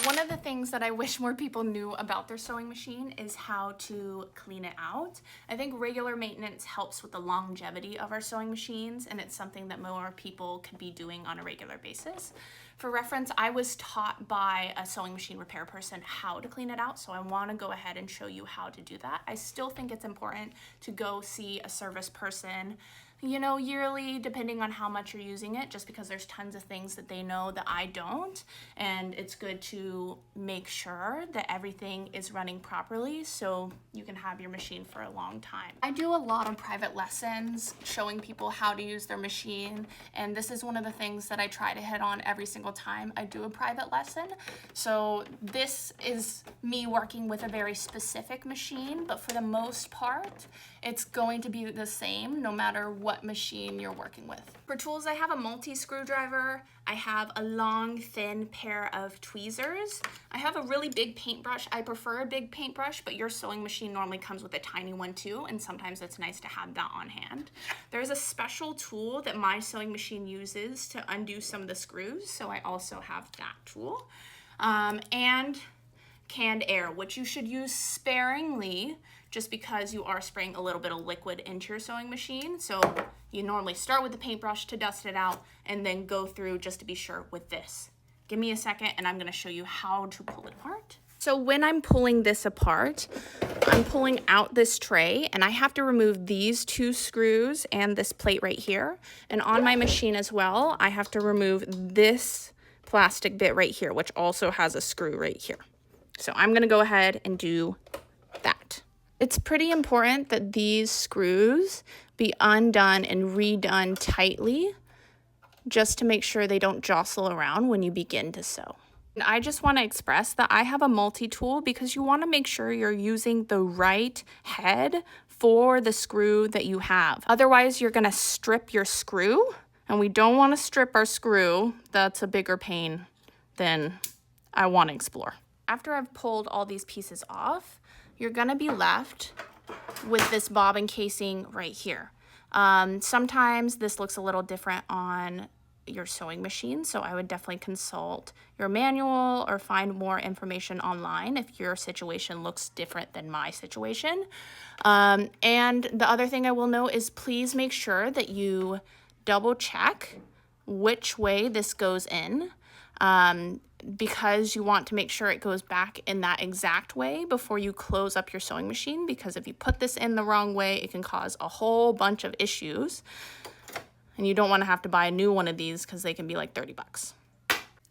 One of the things that I wish more people knew about their sewing machine is how to clean it out. I think regular maintenance helps with the longevity of our sewing machines, and it's something that more people could be doing on a regular basis. For reference, I was taught by a sewing machine repair person how to clean it out, so I want to go ahead and show you how to do that. I still think it's important to go see a service person, you know, yearly, depending on how much you're using it, just because there's tons of things that they know that I don't, and it's good to make sure that everything is running properly so you can have your machine for a long time. I do a lot of private lessons showing people how to use their machine, and this is one of the things that I try to hit on every single time I do a private lesson. So this is me working with a very specific machine, but for the most part, it's going to be the same no matter what machine you're working with. For tools, I have a multi-screwdriver. I have a long, thin pair of tweezers. I have a really big paintbrush. I prefer a big paintbrush, but your sewing machine normally comes with a tiny one too, and sometimes it's nice to have that on hand. There's a special tool that my sewing machine uses to undo some of the screws, so I also have that tool. And canned air, which you should use sparingly just because you are spraying a little bit of liquid into your sewing machine. So you normally start with the paintbrush to dust it out and then go through just to be sure with this. Give me a second and I'm gonna show you how to pull it apart. So when I'm pulling this apart, I'm pulling out this tray and I have to remove these two screws and this plate right here. And on my machine as well, I have to remove this plastic bit right here, which also has a screw right here. So I'm gonna go ahead and do that. It's pretty important that these screws be undone and redone tightly just to make sure they don't jostle around when you begin to sew. And I just wanna express that I have a multi-tool because you wanna make sure you're using the right head for the screw that you have. Otherwise, you're gonna strip your screw, and we don't wanna strip our screw. That's a bigger pain than I wanna explore. After I've pulled all these pieces off, you're gonna be left with this bobbin casing right here. Sometimes this looks a little different on your sewing machine, so I would definitely consult your manual or find more information online if your situation looks different than my situation. And the other thing I will note is please make sure that you double check which way this goes in. Because you want to make sure it goes back in that exact way before you close up your sewing machine, because if you put this in the wrong way, it can cause a whole bunch of issues. And you don't want to have to buy a new one of these because they can be like 30 bucks.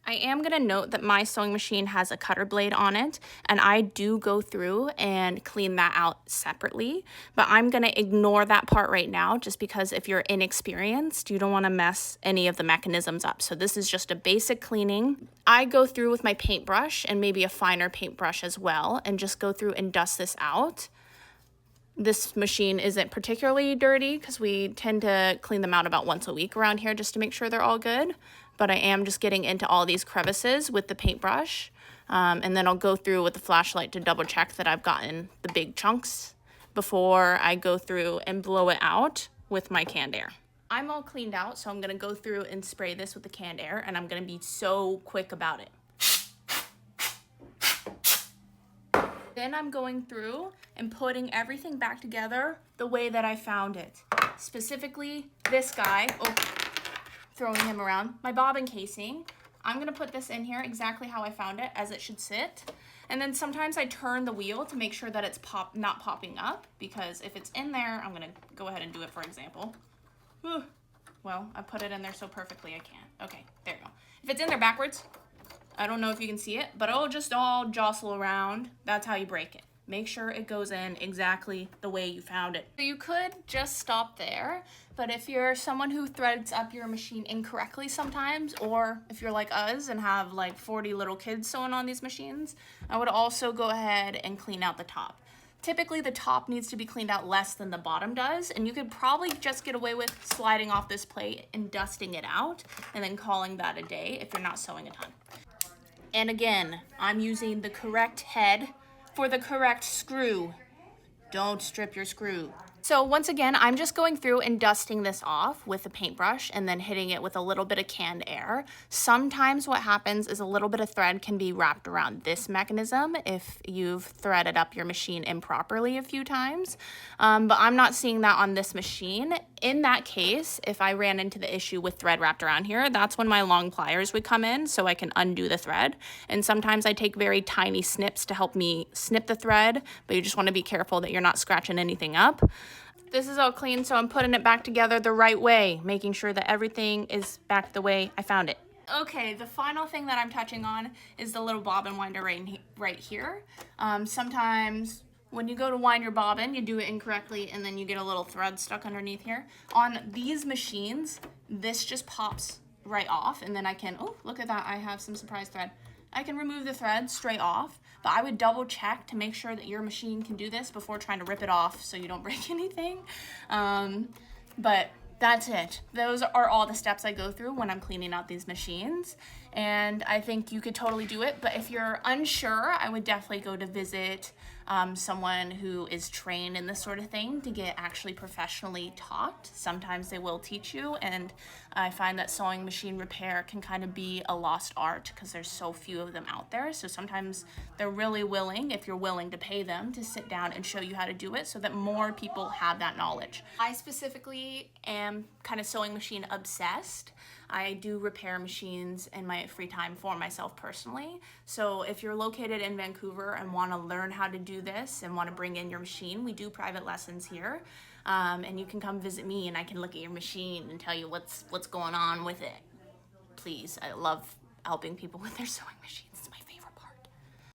I am going to note that my sewing machine has a cutter blade on it, and I do go through and clean that out separately, but I'm going to ignore that part right now just because if you're inexperienced, you don't want to mess any of the mechanisms up. So this is just a basic cleaning. I go through with my paintbrush and maybe a finer paintbrush as well and just go through and dust this out. This machine isn't particularly dirty because we tend to clean them out about once a week around here just to make sure they're all good. But I am just getting into all these crevices with the paintbrush. And then I'll go through with the flashlight to double check that I've gotten the big chunks before I go through and blow it out with my canned air. I'm all cleaned out, so I'm gonna go through and spray this with the canned air, and I'm gonna be so quick about it. Then I'm going through and putting everything back together the way that I found it. Specifically, this guy, throwing him around, my bobbin casing. I'm gonna put this in here exactly how I found it, as it should sit. And then sometimes I turn the wheel to make sure that it's not popping up, because if it's in there, I'm gonna go ahead and do it for example. Well, I put it in there so perfectly I can't. Okay, there you go. If it's in there backwards, I don't know if you can see it, but it'll just all jostle around. That's how you break it. Make sure it goes in exactly the way you found it. So you could just stop there, but if you're someone who threads up your machine incorrectly sometimes, or if you're like us and have like 40 little kids sewing on these machines, I would also go ahead and clean out the top. Typically the top needs to be cleaned out less than the bottom does, and you could probably just get away with sliding off this plate and dusting it out and then calling that a day if you're not sewing a ton. And again, I'm using the correct head for the correct screw. Don't strip your screw. So once again, I'm just going through and dusting this off with a paintbrush and then hitting it with a little bit of canned air. Sometimes what happens is a little bit of thread can be wrapped around this mechanism if you've threaded up your machine improperly a few times, but I'm not seeing that on this machine. In that case, if I ran into the issue with thread wrapped around here, that's when my long pliers would come in so I can undo the thread. And sometimes I take very tiny snips to help me snip the thread, but you just want to be careful that you're not scratching anything up. This is all clean, so I'm putting it back together the right way, making sure that everything is back the way I found it. Okay, the final thing that I'm touching on is the little bobbin winder right here. Sometimes when you go to wind your bobbin, you do it incorrectly and then you get a little thread stuck underneath here. On these machines, this just pops right off, and then I can, oh, look at that, I have some surprise thread. I can remove the thread straight off, but I would double check to make sure that your machine can do this before trying to rip it off so you don't break anything. But that's it. Those are all the steps I go through when I'm cleaning out these machines, and I think you could totally do it. But if you're unsure, I would definitely go to visit someone who is trained in this sort of thing to get actually professionally taught. Sometimes they will teach you, and I find that sewing machine repair can kind of be a lost art because there's so few of them out there. So sometimes they're really willing, if you're willing to pay them, to sit down and show you how to do it so that more people have that knowledge. I specifically am kind of sewing machine obsessed. I do repair machines in my free time for myself personally. So if you're located in Vancouver and want to learn how to do this and want to bring in your machine, we do private lessons here. And you can come visit me and I can look at your machine and tell you what's going on with it. Please, I love helping people with their sewing machines. It's my